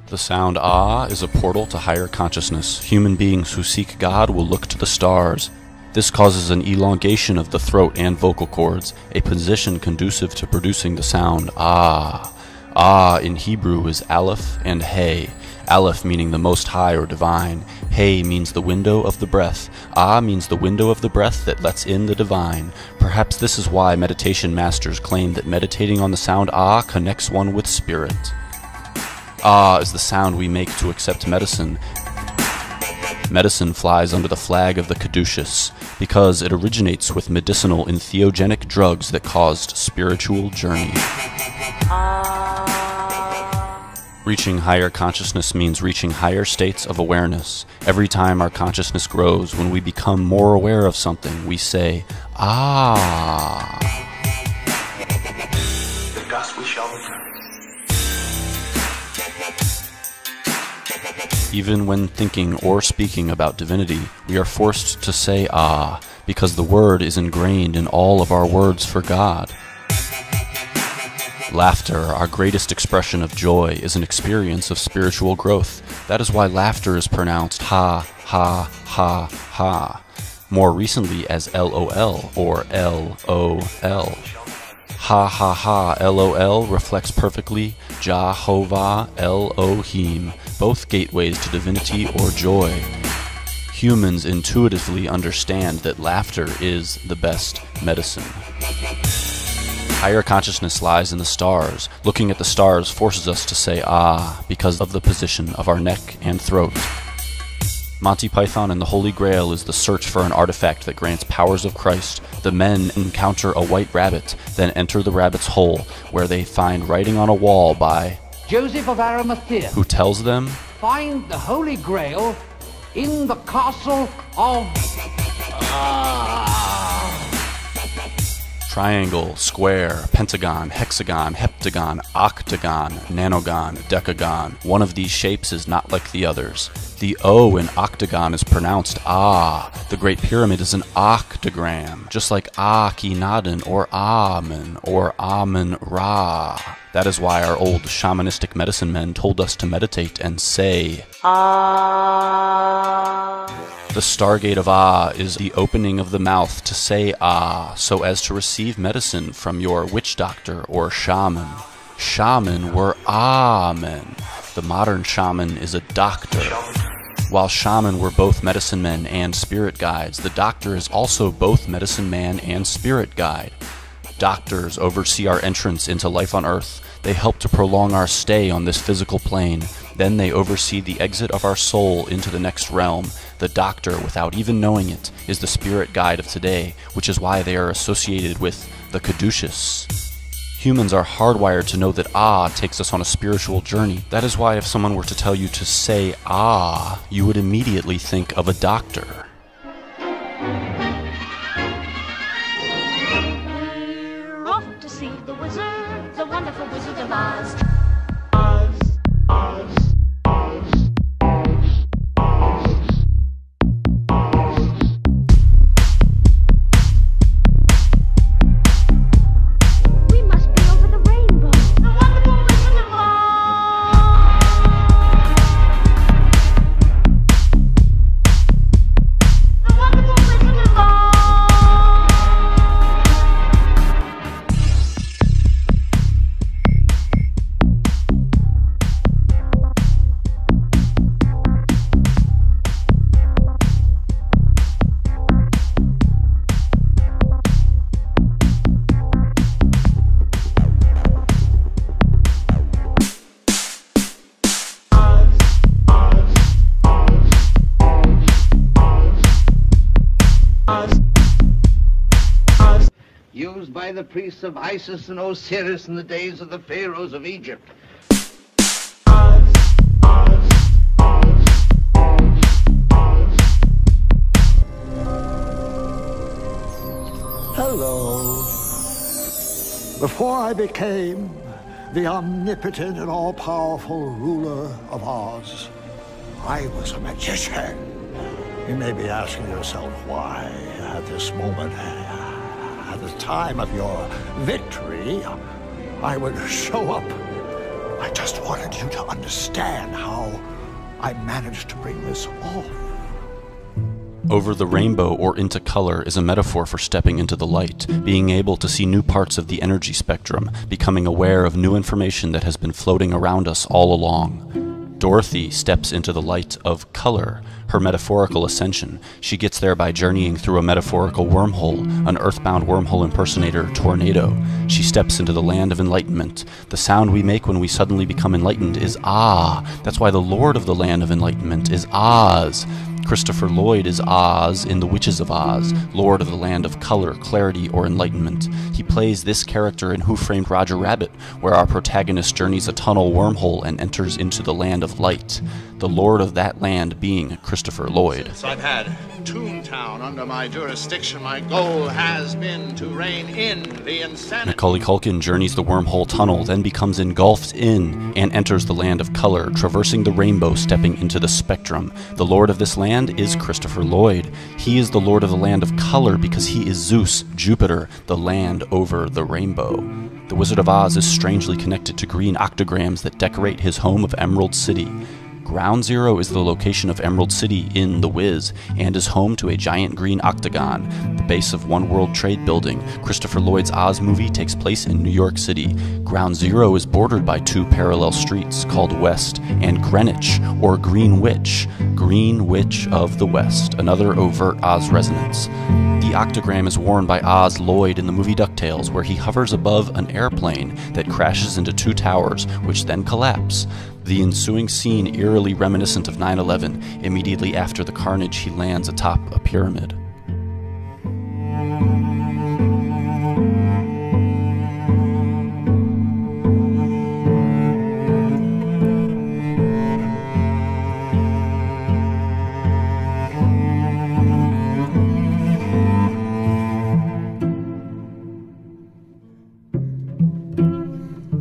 The sound ah is a portal to higher consciousness. Human beings who seek God will look to the stars. This causes an elongation of the throat and vocal cords, a position conducive to producing the sound ah. Ah in Hebrew is aleph and hey. Aleph meaning the most high or divine. Hey means the window of the breath. Ah means the window of the breath that lets in the divine. Perhaps this is why meditation masters claim that meditating on the sound ah connects one with spirit. Ah is the sound we make to accept medicine. Medicine flies under the flag of the caduceus because it originates with medicinal and theogenic drugs that caused spiritual journey. Reaching higher consciousness means reaching higher states of awareness. Every time our consciousness grows, when we become more aware of something, we say, ah. The dust we shall return. Even when thinking or speaking about divinity, we are forced to say ah, because the word is ingrained in all of our words for God. Laughter, our greatest expression of joy, is an experience of spiritual growth. That is why laughter is pronounced ha, ha, ha, ha, more recently as LOL or LOL. Ha ha ha LOL reflects perfectly Jehovah Elohim, both gateways to divinity or joy. Humans intuitively understand that laughter is the best medicine. Higher consciousness lies in the stars. Looking at the stars forces us to say ah because of the position of our neck and throat. Monty Python and the Holy Grail is the search for an artifact that grants powers of Christ. The men encounter a white rabbit, then enter the rabbit's hole, where they find writing on a wall by Joseph of Arimathea, who tells them, find the Holy Grail in the castle of... triangle, square, pentagon, hexagon, heptagon, octagon, nanogon, decagon. One of these shapes is not like the others. The O in octagon is pronounced ah. The Great Pyramid is an octagram, just like Akhenaten or Amen or Amen-Ra. That is why our old shamanistic medicine men told us to meditate and say ah. The Stargate of Ah is the opening of the mouth to say ah, so as to receive medicine from your witch doctor or shaman. Shaman were Amen. The modern shaman is a doctor. While shaman were both medicine men and spirit guides, the doctor is also both medicine man and spirit guide. Doctors oversee our entrance into life on earth. They help to prolong our stay on this physical plane. Then they oversee the exit of our soul into the next realm. The doctor, without even knowing it, is the spirit guide of today, which is why they are associated with the caduceus. Humans are hardwired to know that ah takes us on a spiritual journey. That is why if someone were to tell you to say ah, you would immediately think of a doctor. Off to see the wizard, the wonderful Wizard of Oz. the priests of Isis and Osiris in the days of the pharaohs of Egypt. Hello. Before I became the omnipotent and all-powerful ruler of Oz, I was a magician. You may be asking yourself why, at this moment, at the time of your victory, I would show up. I just wanted you to understand how I managed to bring this off. Over the rainbow or into color is a metaphor for stepping into the light, being able to see new parts of the energy spectrum, becoming aware of new information that has been floating around us all along. Dorothy steps into the light of color, her metaphorical ascension. She gets there by journeying through a metaphorical wormhole, an earthbound wormhole impersonator, Tornado. She steps into the land of enlightenment. The sound we make when we suddenly become enlightened is ah. That's why the Lord of the land of enlightenment is Oz. Christopher Lloyd is Oz in The Witches of Oz, Lord of the Land of Color, Clarity, or Enlightenment. He plays this character in Who Framed Roger Rabbit, where our protagonist journeys a tunnel wormhole and enters into the land of light, the lord of that land being Christopher Lloyd. Since I've had Toontown under my jurisdiction, my goal has been to rein in the insanity. Macaulay Culkin journeys the wormhole tunnel, then becomes engulfed in and enters the land of color, traversing the rainbow, stepping into the spectrum. The lord of this land is Christopher Lloyd. He is the lord of the land of color because he is Zeus, Jupiter, the land over the rainbow. The Wizard of Oz is strangely connected to green octograms that decorate his home of Emerald City. Ground Zero is the location of Emerald City in The Wiz, and is home to a giant green octagon, the base of One World Trade Building. Christopher Lloyd's Oz movie takes place in New York City. Ground Zero is bordered by two parallel streets called West and Greenwich, or Green Witch of the West, another overt Oz resonance. The octagram is worn by Oz Lloyd in the movie DuckTales, where he hovers above an airplane that crashes into two towers, which then collapse. The ensuing scene eerily reminiscent of 9/11. Immediately after the carnage, he lands atop a pyramid.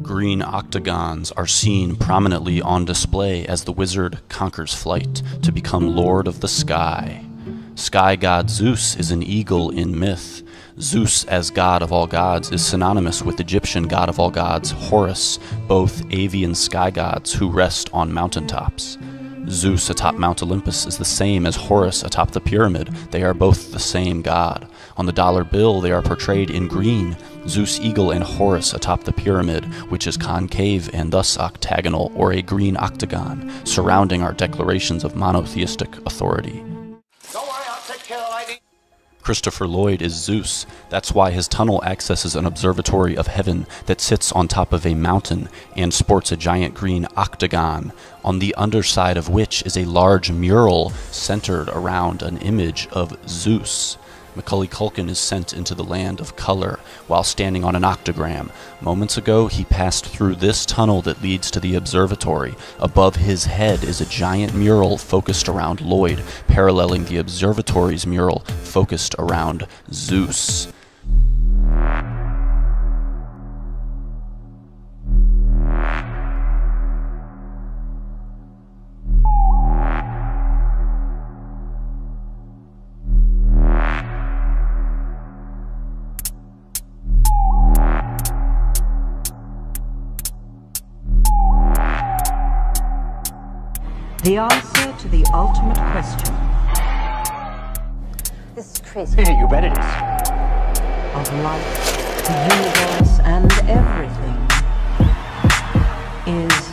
Green octagons are seen prominently on display as the wizard conquers flight to become lord of the sky. Sky god Zeus is an eagle in myth. Zeus, as god of all gods, is synonymous with Egyptian god of all gods Horus, both avian sky gods who rest on mountaintops. Zeus atop Mount Olympus is the same as Horus atop the pyramid. They are both the same god. On the dollar bill, they are portrayed in green, Zeus eagle and Horus atop the pyramid, which is concave and thus octagonal, or a green octagon, surrounding our declarations of monotheistic authority. Don't worry, I'll take care of lighting. Christopher Lloyd is Zeus. That's why his tunnel accesses an observatory of heaven that sits on top of a mountain and sports a giant green octagon, on the underside of which is a large mural centered around an image of Zeus. Macaulay Culkin is sent into the land of color while standing on an octagram. Moments ago, he passed through this tunnel that leads to the observatory. Above his head is a giant mural focused around Lloyd, paralleling the observatory's mural focused around Zeus. The answer to the ultimate question. This is crazy. You bet it is. Of life, the universe, and everything is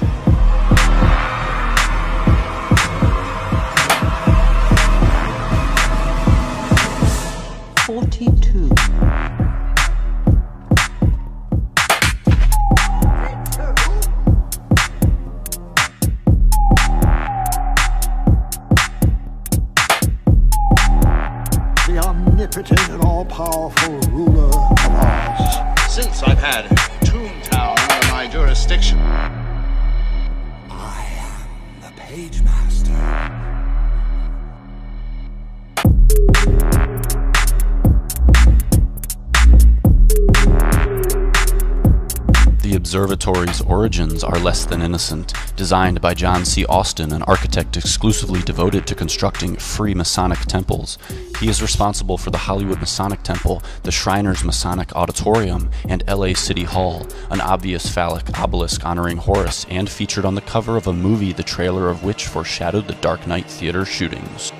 42. The omnipotent and all-powerful ruler of Oz. had Toontown under my jurisdiction. I am the Page Master. The observatory's origins are less than innocent. Designed by John C. Austin, an architect exclusively devoted to constructing free Masonic temples, he is responsible for the Hollywood Masonic Temple, the Shriners Masonic Auditorium, and LA City Hall, an obvious phallic obelisk honoring Horus and featured on the cover of a movie the trailer of which foreshadowed the Dark Knight Theater shootings.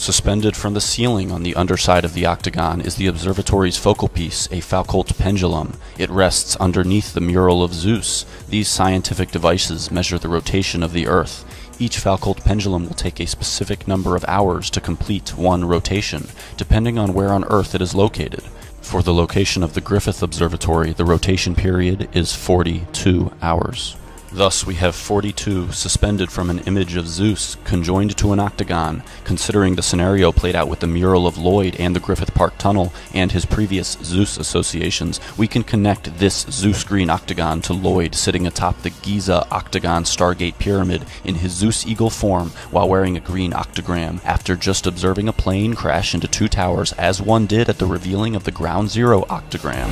Suspended from the ceiling on the underside of the octagon is the observatory's focal piece, a Foucault pendulum. It rests underneath the mural of Zeus. These scientific devices measure the rotation of the Earth. Each Foucault pendulum will take a specific number of hours to complete one rotation, depending on where on Earth it is located. For the location of the Griffith Observatory, the rotation period is 42 hours. Thus, we have 42 suspended from an image of Zeus, conjoined to an octagon. Considering the scenario played out with the mural of Lloyd and the Griffith Park Tunnel, and his previous Zeus associations, we can connect this Zeus green octagon to Lloyd sitting atop the Giza Octagon Stargate Pyramid in his Zeus Eagle form while wearing a green octagram, after just observing a plane crash into two towers as one did at the revealing of the Ground Zero octagram.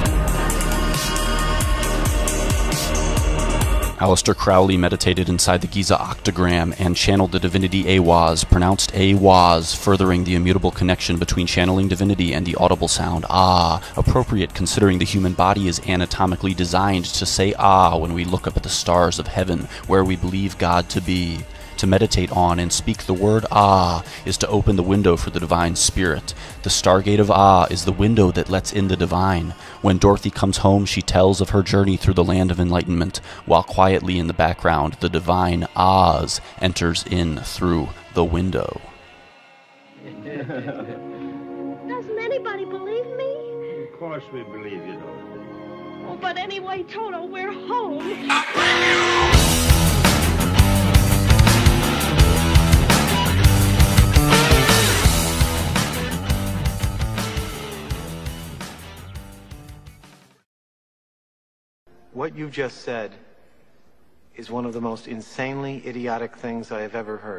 Aleister Crowley meditated inside the Giza octagram and channeled the divinity Awaz, pronounced Awaz, furthering the immutable connection between channeling divinity and the audible sound Ah, appropriate considering the human body is anatomically designed to say Ah when we look up at the stars of heaven, where we believe God to be. To meditate on and speak the word Ah is to open the window for the divine spirit. The Stargate of Ah is the window that lets in the divine. When Dorothy comes home, she tells of her journey through the land of enlightenment, while quietly in the background, the divine Oz enters in through the window. Doesn't anybody believe me? Of course we believe you, Dorothy. Oh, but anyway, Toto, we're home. What you've just said is one of the most insanely idiotic things I have ever heard.